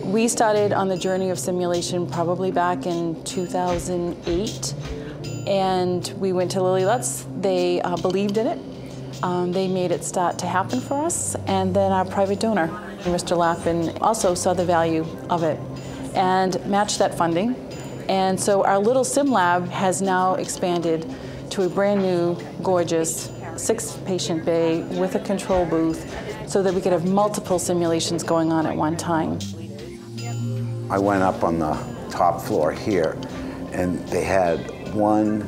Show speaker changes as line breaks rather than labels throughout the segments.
We started on the journey of simulation probably back in 2008, and we went to Lilly Lutz. They believed in it. They made it start to happen for us, and then our private donor, Mr. Lappin, also saw the value of it and matched that funding. And so our little Simlab has now expanded to a brand new, gorgeous 6-patient bay with a control booth so that we could have multiple simulations going on at one time.
I went up on the top floor here, and they had one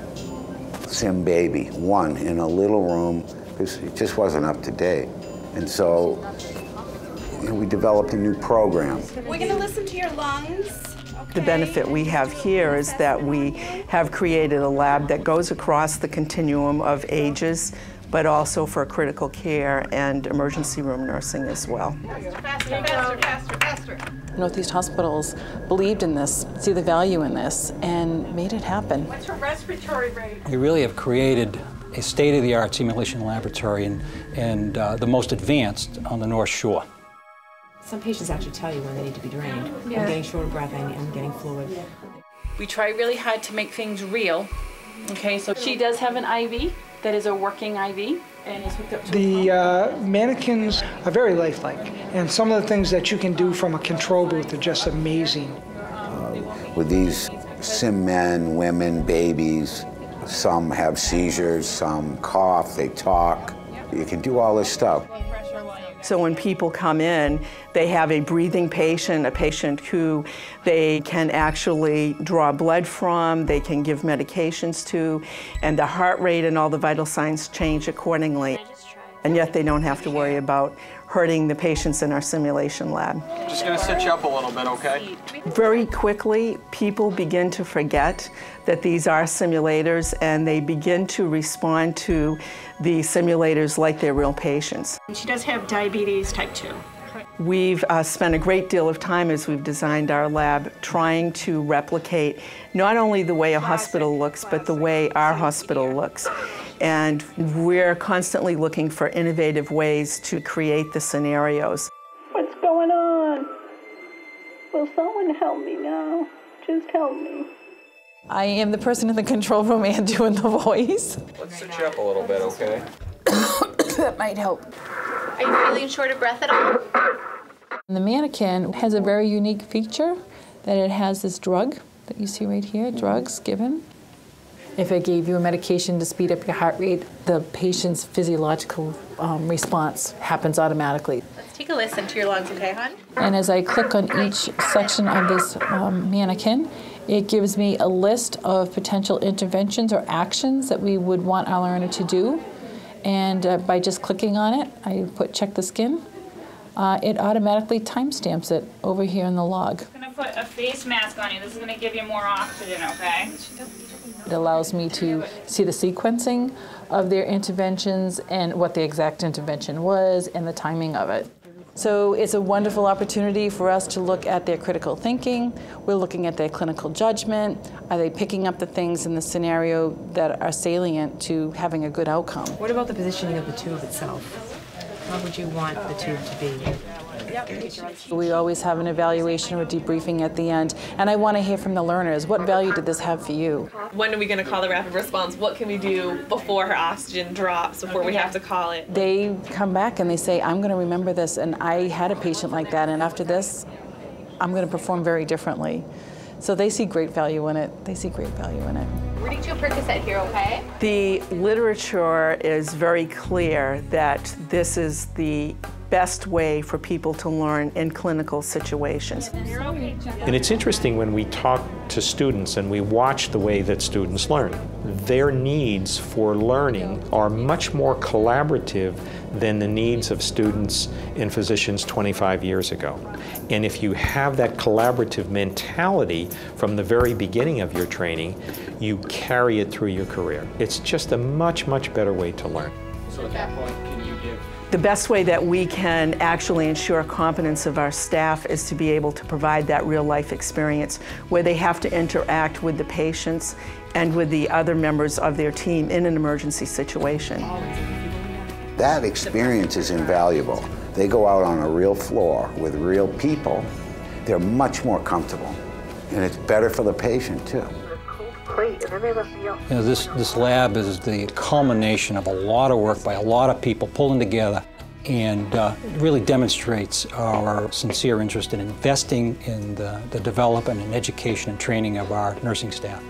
sim baby, one in a little room, because it just wasn't up to date. And so we developed a new program.
We're going to listen to your lungs.
The benefit we have here is that we have created a lab that goes across the continuum of ages, but also for critical care and emergency room nursing as well.
Northeast hospitals believed in this, see the value in this, and made it happen.
What's her respiratory rate?
We really have created a state-of-the-art simulation laboratory and the most advanced on the North Shore.
Some patients actually tell you when they need to be drained. I'm getting short of breath and getting fluid.
We try really hard to make things real. Okay, so she does have an IV that is a working IV and is hooked up to
the mannequins are very lifelike, and some of the things that you can do from a control booth are just amazing.
With these sim men, women, babies, some have seizures, some cough, they talk. You can do all this stuff.
So when people come in, they have a breathing patient, a patient who they can actually draw blood from, they can give medications to, and the heart rate and all the vital signs change accordingly. And yet they don't have to worry about hurting the patients in our simulation lab.
Just gonna sit you up a little bit, okay?
Very quickly, people begin to forget that these are simulators, and they begin to respond to the simulators like they're real patients.
She does have diabetes type 2.
We've spent a great deal of time as we've designed our lab trying to replicate not only the way a hospital looks, but the way our hospital looks. And we're constantly looking for innovative ways to create the scenarios.
What's going on? Will someone help me now? Just help me.
I am the person in the control room and doing the voice.
Let's sit you up a little bit, okay?
That might help.
Are you feeling short of breath at all?
The mannequin has a very unique feature that it has this drug that you see right here, drugs given. If I gave you a medication to speed up your heart rate, the patient's physiological response happens automatically.
Let's take a listen to your lungs, okay, hon?
And as I click on each section of this mannequin, it gives me a list of potential interventions or actions that we would want our learner to do. And by just clicking on it, I check the skin. It automatically timestamps it over here in the log.
I'm going to put a face mask on you. This is going to give you more oxygen, okay?
It allows me to see the sequencing of their interventions and what the exact intervention was and the timing of it. So it's a wonderful opportunity for us to look at their critical thinking. We're looking at their clinical judgment. Are they picking up the things in the scenario that are salient to having a good outcome?
What about the positioning of the tube itself? How would you want the tube to be?
We always have an evaluation or a debriefing at the end, and I want to hear from the learners. What value did this have for you?
When are we going to call the rapid response? What can we do before her oxygen drops, before we have to call it?
They come back and they say, I'm going to remember this, and I had a patient like that, and after this, I'm going to perform very differently. So they see great value in it. They see great value in it.
We're going to do a Percocet here, okay?
The literature is very clear that this is the best way for people to learn in clinical situations.
And it's interesting when we talk to students and we watch the way that students learn. Their needs for learning are much more collaborative than the needs of students and physicians 25 years ago. And if you have that collaborative mentality from the very beginning of your training, you carry it through your career. It's just a much, much better way to learn.
So at that point, can you give...
The best way that we can actually ensure competence of our staff is to be able to provide that real-life experience where they have to interact with the patients and with the other members of their team in an emergency situation.
That experience is invaluable. they go out on a real floor with real people, they're much more comfortable. And it's better for the patient, too.
You know, this lab is the culmination of a lot of work by a lot of people pulling together, and really demonstrates our sincere interest in investing in the development and education and training of our nursing staff.